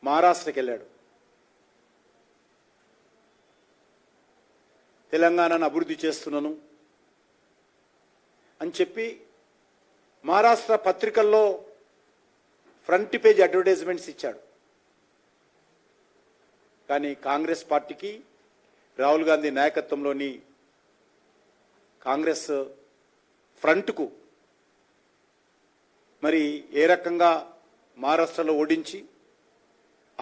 మహారాష్ట్రకి వెళ్ళాడు. తెలంగాణను అభివృద్ధి చేస్తున్నాను అని చెప్పి మహారాష్ట్ర పత్రికల్లో ఫ్రంట్ పేజ్ అడ్వర్టైజ్మెంట్స్ ఇచ్చాడు. కానీ కాంగ్రెస్ పార్టీకి, రాహుల్ గాంధీ నాయకత్వంలోని కాంగ్రెస్ ఫ్రంట్కు మరి ఏ రకంగా మహారాష్ట్రలో ఓడించి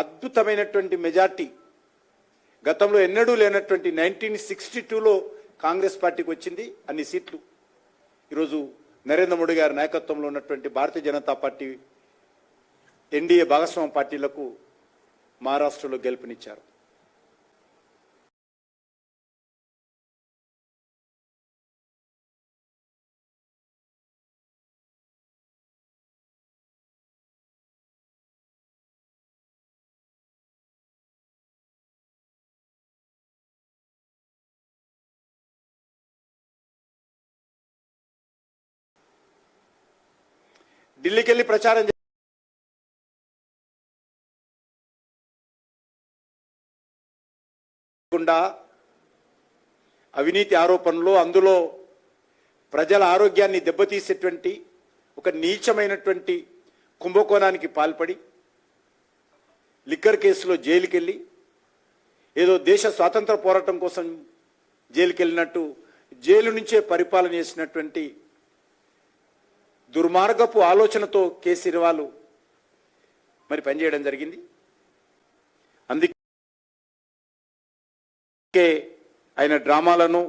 అద్భుతమైనటువంటి మెజార్టీ, గతంలో ఎన్నడూ లేనటువంటి 1962లో కాంగ్రెస్ పార్టీకి వచ్చింది అన్ని సీట్లు. ఈరోజు నరేంద్ర మోడీ గారి నాయకత్వంలో ఉన్నటువంటి భారతీయ జనతా పార్టీ, ఎన్డీఏ భాగస్వామ్య పార్టీలకు మహారాష్ట్రలో గెలుపునిచ్చారు. ఢిల్లీకి వెళ్ళి ప్రచారం చేయకుండా అవినీతి ఆరోపణలు, అందులో ప్రజల ఆరోగ్యాన్ని దెబ్బతీసేటువంటి ఒక నీచమైనటువంటి కుంభకోణానికి పాల్పడి లిక్కర్ కేసులో జైలుకి వెళ్ళి ఏదో దేశ స్వాతంత్ర పోరాటం కోసం జైలుకి వెళ్ళినట్టు జైలు నుంచే పరిపాలన చేసినటువంటి దుర్మార్గపు ఆలోచనతో కేసీఆర్ మరి పనిచేయడం జరిగింది. అందుకే ఆయన డ్రామాలను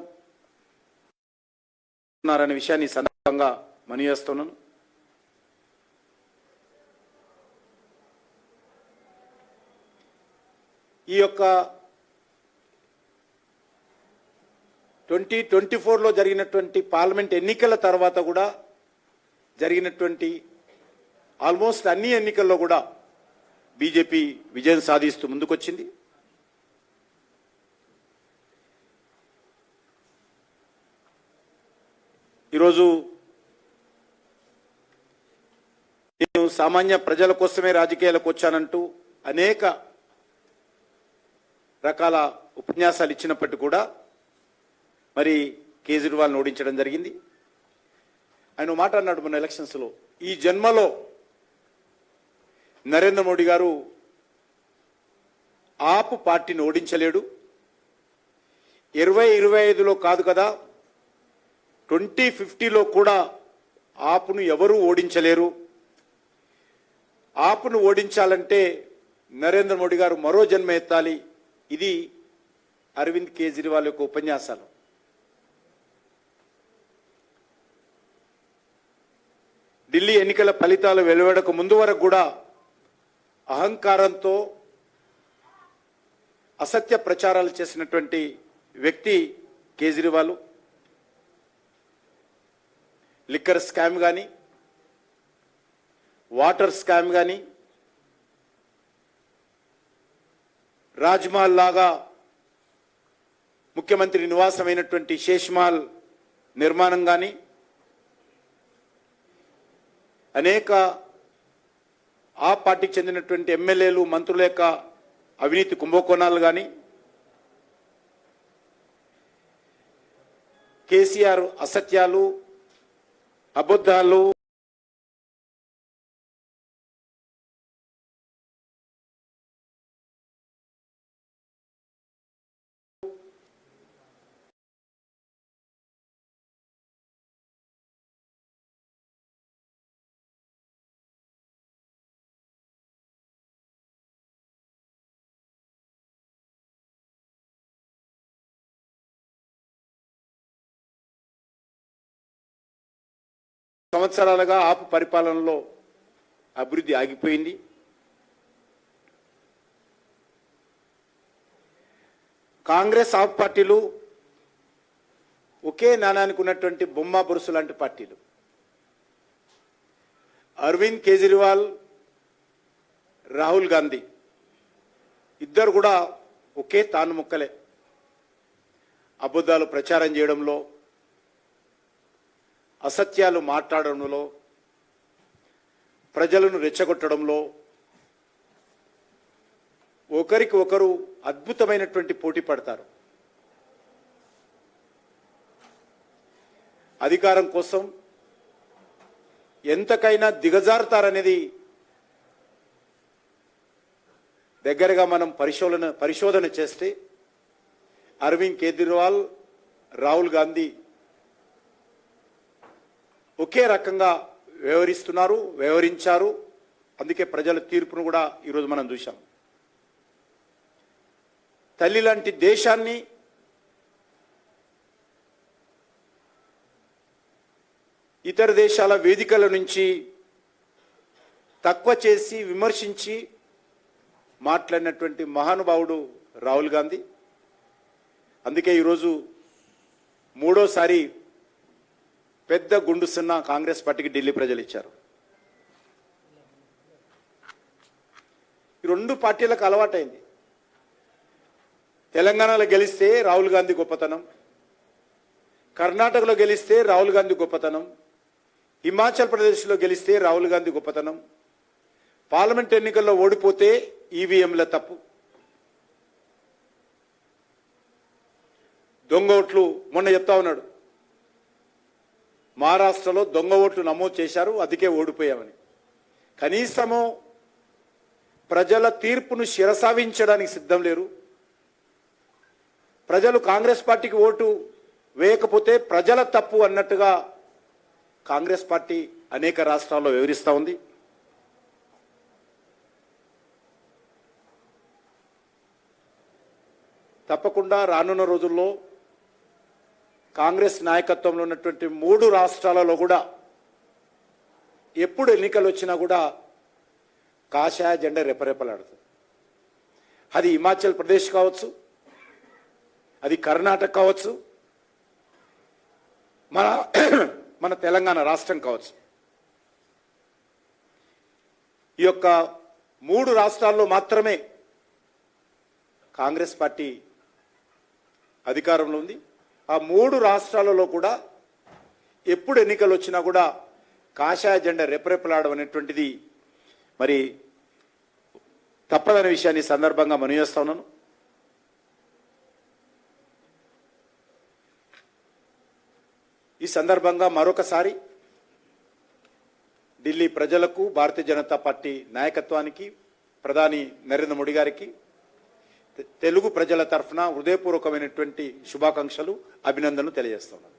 ఉన్నారనే విషయాన్ని సందర్భంగా మనవి చేస్తున్నాను. ఈ యొక్క 2024లో జరిగినటువంటి పార్లమెంట్ ఎన్నికల తర్వాత కూడా జరిగినటువంటి ఆల్మోస్ట్ అన్ని ఎన్నికల్లో కూడా బీజేపీ విజయం సాధిస్తూ ముందుకొచ్చింది. ఈరోజు నేను సామాన్య ప్రజల కోసమే రాజకీయాలకు వచ్చానంటూ అనేక రకాల ఉపన్యాసాలు ఇచ్చినప్పటికీ కూడా మరి కేజ్రీవాల్ని ఓడించడం జరిగింది. ఆయన మాట అన్నాడు మన ఎలక్షన్స్లో, ఈ జన్మలో నరేంద్ర మోడీ గారు ఆప్ పార్టీని ఓడించలేడు, 2025లో కాదు కదా 2050లో కూడా ఆప్ను ఎవరూ ఓడించలేరు. ఆప్ను ఓడించాలంటే నరేంద్ర మోడీ గారు మరో జన్మ ఎత్తాలి. ఇది అరవింద్ కేజ్రీవాల్ యొక్క ఉపన్యాసాలు. ఢిల్లీ ఎన్నికల ఫలితాలు వెలువడక ముందు వరకు కూడా అహంకారంతో అసత్య ప్రచారాలు చేసినటువంటి వ్యక్తి కేజ్రీవాల్. లిక్కర్ స్కామ్ కానీ, వాటర్ స్కామ్ కానీ, రాజ్మహల్ లాగా ముఖ్యమంత్రి నివాసమైనటువంటి శేష్మహల్ నిర్మాణం కానీ, అనేక ఆ పార్టీకి చెందినటువంటి ఎమ్మెల్యేలు, మంత్రుల యొక్క అవినీతి కుంభకోణాలు కానీ, కేసీఆర్ అసత్యాలు, అబద్ధాలు, సంవత్సరాలుగా ఆపు పరిపాలనలో అభివృద్ధి ఆగిపోయింది. కాంగ్రెస్ ఆప్ పార్టీలు ఒకే నాణానికి ఉన్నటువంటి బొమ్మ బొరుసు లాంటి పార్టీలు. అరవింద్ కేజ్రీవాల్, రాహుల్ గాంధీ ఇద్దరు కూడా ఒకే తాను ముక్కలే. అబద్ధాలు ప్రచారం చేయడంలో, అసత్యాలు మాట్లాడడంలో, ప్రజలను రెచ్చగొట్టడంలో ఒకరికి ఒకరు అద్భుతమైనటువంటి పోటీ పడతారు. అధికారం కోసం ఎంతకైనా దిగజారుతారనేది దగ్గరగా మనం పరిశోధన చేస్తే అరవింద్ కేజ్రీవాల్, రాహుల్ గాంధీ ఒకే రకంగా వ్యవహరించారు. అందుకే ప్రజల తీర్పును కూడా ఈరోజు మనం చూశాం. తల్లి లాంటి దేశాన్ని ఇతర దేశాల వేదికల నుంచి తక్కువ చేసి విమర్శించి మాట్లాడినటువంటి మహానుభావుడు రాహుల్ గాంధీ. అందుకే ఈరోజు మూడోసారి పెద్ద గుండు సున్నా కాంగ్రెస్ పార్టీకి ఢిల్లీ ప్రజలు ఇచ్చారు. ఈ రెండు పార్టీలకు అలవాటైంది. తెలంగాణలో గెలిస్తే రాహుల్ గాంధీ గొప్పతనం, కర్ణాటకలో గెలిస్తే రాహుల్ గాంధీ గొప్పతనం, హిమాచల్ ప్రదేశ్లో గెలిస్తే రాహుల్ గాంధీ గొప్పతనం, పార్లమెంట్ ఎన్నికల్లో ఓడిపోతే ఈవీఎంల తప్పు, దొంగ ఓట్లు. మొన్న చెప్తా ఉన్నాడు, మహారాష్ట్రలో దొంగ ఓట్లు నమోదు చేశారు, అందుకే ఓడిపోయామని. కనీసము ప్రజల తీర్పును శిరసావించడానికి సిద్ధం లేరు. ప్రజలు కాంగ్రెస్ పార్టీకి ఓటు వేయకపోతే ప్రజల తప్పు అన్నట్టుగా కాంగ్రెస్ పార్టీ అనేక రాష్ట్రాల్లో వివరిస్తూ ఉంది. తప్పకుండా రానున్న రోజుల్లో కాంగ్రెస్ నాయకత్వంలో ఉన్నటువంటి 3 రాష్ట్రాలలో కూడా ఎప్పుడు ఎన్నికలు వచ్చినా కూడా కాషాయ జెండా రెపరెపలాడుతుంది. అది హిమాచల్ ప్రదేశ్ కావచ్చు, అది కర్ణాటక కావచ్చు, మన తెలంగాణ రాష్ట్రం కావచ్చు. ఈ యొక్క 3 రాష్ట్రాల్లో మాత్రమే కాంగ్రెస్ పార్టీ అధికారంలో ఉంది. ఆ 3 రాష్ట్రాలలో కూడా ఎప్పుడు ఎన్నికలు వచ్చినా కూడా కాషాయ జెండా రెపరెపలాడడం అనేటువంటిది మరి తప్పదనే విషయాన్ని సందర్భంగా మనవి చేస్తా ఉన్నాను. ఈ సందర్భంగా మరొకసారి ఢిల్లీ ప్రజలకు, భారతీయ జనతా పార్టీ నాయకత్వానికి, ప్రధాని నరేంద్ర మోడీ గారికి తెలుగు ప్రజల తరఫున హృదయపూర్వకమైనటువంటి శుభాకాంక్షలు, అభినందనలు తెలియజేస్తున్నాను.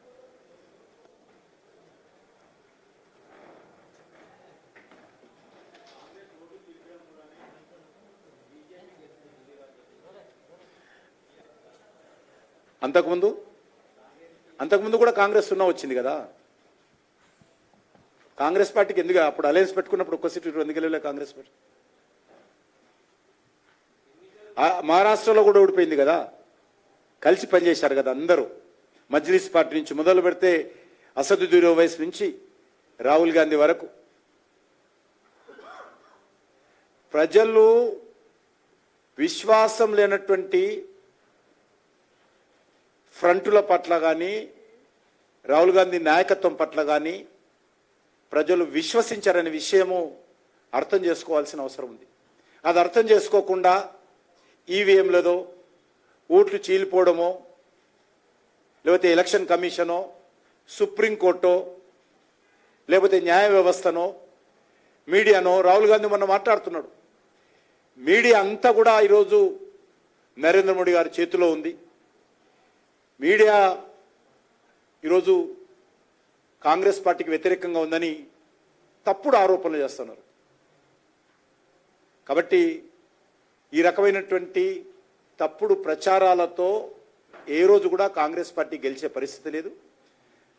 అంతకుముందు కూడా కాంగ్రెస్ సున్నా వచ్చింది కదా. కాంగ్రెస్ పార్టీకి ఎందుకు అప్పుడు అలయన్స్ పెట్టుకున్నప్పుడు ఒక్క సీటు ఎందుకు వెళ్ళలే కాంగ్రెస్ పార్టీ? మహారాష్ట్రలో కూడా ఓడిపోయింది కదా. కలిసి పనిచేశారు కదా అందరూ. మజ్లిస్ పార్టీ నుంచి మొదలు పెడితే అసదుద్దీన్ ఓవైసీ నుంచి రాహుల్ గాంధీ వరకు ప్రజలు విశ్వాసం లేనటువంటి ఫ్రంటుల పట్ల కానీ, రాహుల్ గాంధీ నాయకత్వం పట్ల కానీ ప్రజలు విశ్వసించారనే విషయము అర్థం చేసుకోవాల్సిన అవసరం ఉంది. అది అర్థం చేసుకోకుండా ఈవీఎంలదో, ఓట్లు చీలిపోవడమో, లేకపోతే ఎలక్షన్ కమిషనో, సుప్రీంకోర్టో, లేకపోతే న్యాయ వ్యవస్థనో, మీడియానో, రాహుల్ గాంధీ మొన్న మాట్లాడుతున్నాడు, మీడియా అంతా కూడా ఈరోజు నరేంద్ర మోడీ గారి చేతిలో ఉంది. మీడియా ఈరోజు కాంగ్రెస్ పార్టీకి వ్యతిరేకంగా ఉందని తప్పుడు ఆరోపణలు చేస్తున్నారు. కాబట్టి ఈ రకమైనటువంటి తప్పుడు ప్రచారాలతో ఏ రోజు కూడా కాంగ్రెస్ పార్టీ గెలిచే పరిస్థితి లేదు.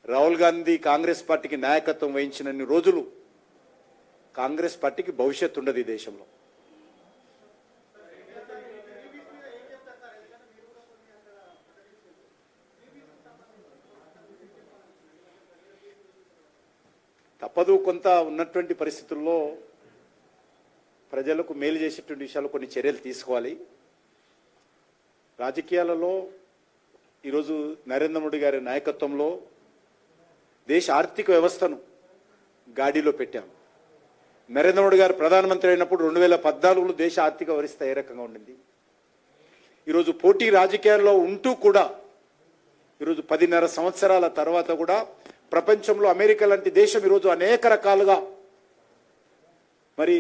రాహుల్ గాంధీ కాంగ్రెస్ పార్టీకి నాయకత్వం వహించినన్ని రోజులు కాంగ్రెస్ పార్టీకి భవిష్యత్తు ఉండదు ఈ దేశంలో. తప్పదు, కొంత ఉన్నటువంటి పరిస్థితుల్లో ప్రజలకు మేలు చేసేటువంటి విషయాలు కొన్ని చర్యలు తీసుకోవాలి. రాజకీయాలలో ఈరోజు నరేంద్ర మోడీ గారి నాయకత్వంలో దేశ ఆర్థిక వ్యవస్థను గాడిలో పెట్టాము. నరేంద్ర మోడీ గారు ప్రధానమంత్రి అయినప్పుడు 2014లో దేశ ఆర్థిక వ్యవస్థ ఏ రకంగా ఉండింది, ఈరోజు పోటీ రాజకీయాల్లో ఉంటూ కూడా ఈరోజు 10.5 సంవత్సరాల తర్వాత కూడా ప్రపంచంలో అమెరికా లాంటి దేశం ఈరోజు అనేక రకాలుగా మరి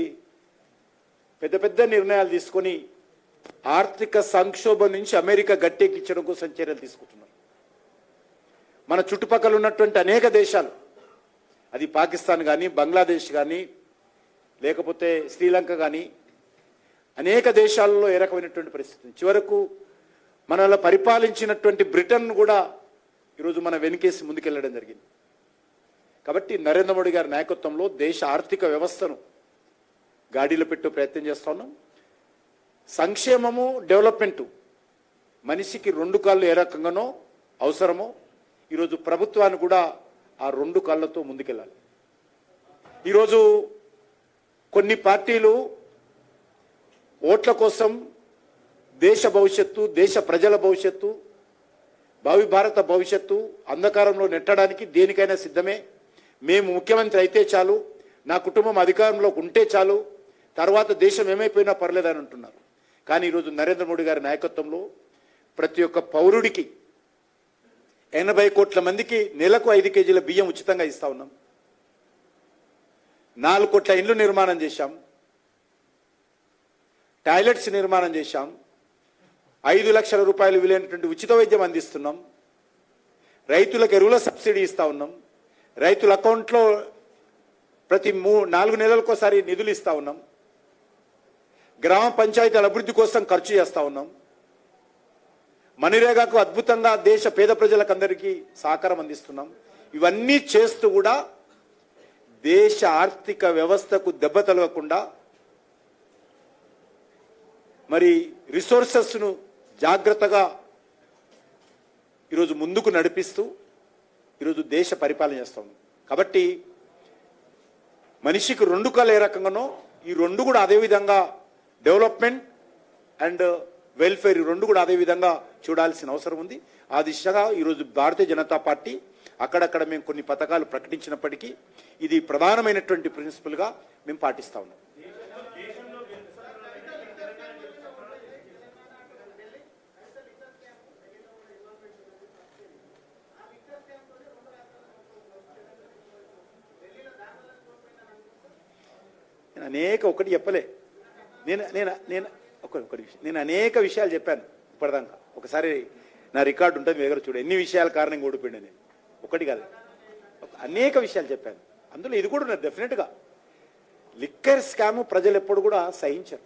పెద్ద పెద్ద నిర్ణయాలు తీసుకొని ఆర్థిక సంక్షోభం నుంచి అమెరికా గట్టెక్కించడం కోసం చర్యలు తీసుకుంటున్నారు. మన చుట్టుపక్కల ఉన్నటువంటి అనేక దేశాలు, అది పాకిస్తాన్ కానీ, బంగ్లాదేశ్ కానీ, లేకపోతే శ్రీలంక కానీ, అనేక దేశాలలో ఏ రకమైనటువంటి పరిస్థితి, చివరకు మనల్ని పరిపాలించినటువంటి బ్రిటన్ కూడా ఈరోజు మన వెనుకేసి ముందుకెళ్లడం జరిగింది. కాబట్టి నరేంద్ర మోడీ గారి నాయకత్వంలో దేశ ఆర్థిక వ్యవస్థను గాడిలో పెట్టే ప్రయత్నం చేస్తా ఉన్నాం. సంక్షేమము, డెవలప్మెంటు, మనిషికి 2 కాళ్ళు ఏ రకంగానో అవసరమో ఈరోజు ప్రభుత్వాన్ని కూడా ఆ 2 కాళ్ళతో ముందుకెళ్ళాలి. ఈరోజు కొన్ని పార్టీలు ఓట్ల కోసం దేశ భవిష్యత్తు, దేశ ప్రజల భవిష్యత్తు, భావి భారత భవిష్యత్తు అంధకారంలో నెట్టడానికి దేనికైనా సిద్ధమే. మేము ముఖ్యమంత్రి అయితే చాలు, నా కుటుంబం అధికారంలోకి ఉంటే చాలు, తర్వాత దేశం ఏమైపోయినా పర్లేదని అంటున్నారు. కానీ ఈరోజు నరేంద్ర మోడీ గారి నాయకత్వంలో ప్రతి ఒక్క పౌరుడికి 80 కోట్ల మందికి నెలకు 5 కేజీల బియ్యం ఉచితంగా ఇస్తా ఉన్నాం. 4 కోట్ల ఇండ్లు నిర్మాణం చేశాం, టాయిలెట్స్ నిర్మాణం చేశాం, 5 లక్షల రూపాయలు విలువైనటువంటి ఉచిత వైద్యం అందిస్తున్నాం, రైతులకు ఎరువుల సబ్సిడీ ఇస్తా ఉన్నాం, రైతుల అకౌంట్లో ప్రతి 4 నెలలకోసారి నిధులు ఇస్తా ఉన్నాం, గ్రామ పంచాయతీల అభివృద్ధి కోసం ఖర్చు చేస్తా ఉన్నాం, మనరేగాకు అద్భుతంగా దేశ పేద ప్రజలకు అందరికీ సహకారం అందిస్తున్నాం. ఇవన్నీ చేస్తూ కూడా దేశ ఆర్థిక వ్యవస్థకు దెబ్బ తలగకుండా మరి రిసోర్సెస్ను జాగ్రత్తగా ఈరోజు ముందుకు నడిపిస్తూ ఈరోజు దేశ పరిపాలన చేస్తాం. కాబట్టి మనిషికి 2 కాళ్ళు ఏ రకంగానో ఈ 2 కూడా అదేవిధంగా డెవలప్మెంట్ అండ్ వెల్ఫేర్ 2 కూడా అదేవిధంగా చూడాల్సిన అవసరం ఉంది. ఆ దిశగా ఈరోజు భారతీయ జనతా పార్టీ అక్కడక్కడ మేము కొన్ని పథకాలు ప్రకటించినప్పటికీ ఇది ప్రధానమైనటువంటి ప్రిన్సిపల్గా మేము పాటిస్తా ఉన్నాం. ఒకటి చెప్పలే, నేను అనేక విషయాలు చెప్పాను ఇప్పటిదాకా. ఒకసారి నా రికార్డు ఉంటుంది మీ దగ్గర, చూడు ఎన్ని విషయాల కారణంగా ఓడిపోయింది. నేను ఒకటి కాదు అనేక విషయాలు చెప్పాను. అందులో ఇది కూడా ఉన్నది డెఫినెట్గా. లిక్కర్ స్కామ్ ప్రజలు ఎప్పుడు కూడా సహించరు.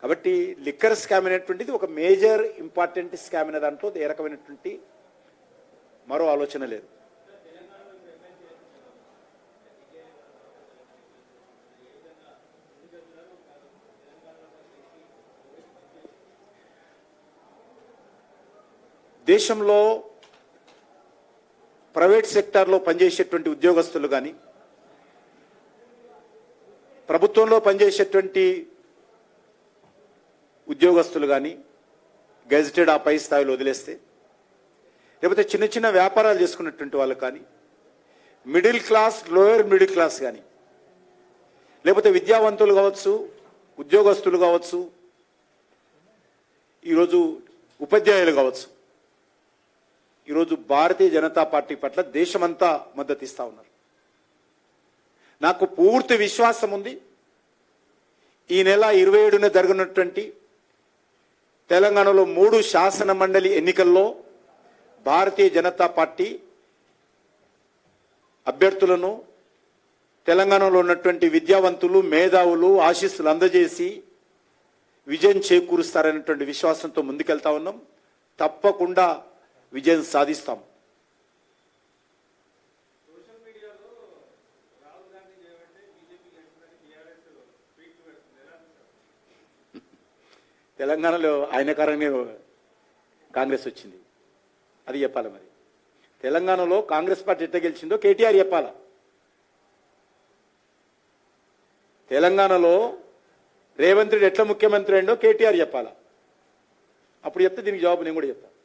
కాబట్టి లిక్కర్ స్కామ్ అనేటువంటిది ఒక మేజర్ ఇంపార్టెంట్ స్కామ్ అనే దాంట్లో ఏ రకమైనటువంటి మరో ఆలోచన లేదు. దేశంలో ప్రైవేట్ సెక్టార్లో పనిచేసేటువంటి ఉద్యోగస్తులు కానీ, ప్రభుత్వంలో పనిచేసేటువంటి ఉద్యోగస్తులు కానీ గెజిటెడ్ ఆ పై స్థాయిలో వదిలేస్తే, లేకపోతే చిన్న చిన్న వ్యాపారాలు చేసుకున్నటువంటి వాళ్ళు కానీ, middle class, lower middle class కానీ, లేకపోతే విద్యావంతులు కావచ్చు, ఉద్యోగస్తులు కావచ్చు, ఈరోజు ఉపాధ్యాయులు కావచ్చు, ఈరోజు భారతీయ జనతా పార్టీ పట్ల దేశమంతా మద్దతు ఇస్తా ఉన్నారు. నాకు పూర్తి విశ్వాసం ఉంది. ఈ నెల 27న జరగనున్నటువంటి తెలంగాణలో 3 శాసన మండలి ఎన్నికల్లో భారతీయ జనతా పార్టీ అభ్యర్థులను తెలంగాణలో ఉన్నటువంటి విద్యావంతులు, మేధావులు ఆశీస్సులు అందజేసి విజయం చేకూరుస్తారనేటువంటి విశ్వాసంతో ముందుకెళ్తా ఉన్నాం. తప్పకుండా విజయం సాధిస్తాం. తెలంగాణలో ఆయన కారణంగా కాంగ్రెస్ వచ్చింది, అది చెప్పాలి. మరి తెలంగాణలో కాంగ్రెస్ పార్టీ ఎట్లా గెలిచిందో కేటీఆర్ చెప్పాలా. తెలంగాణలో రేవంత్ రెడ్డి ఎట్లా ముఖ్యమంత్రి అయిందో కేటీఆర్ చెప్పాలా. అప్పుడు చెప్తే దీనికి జవాబు నేను కూడా చెప్తాను.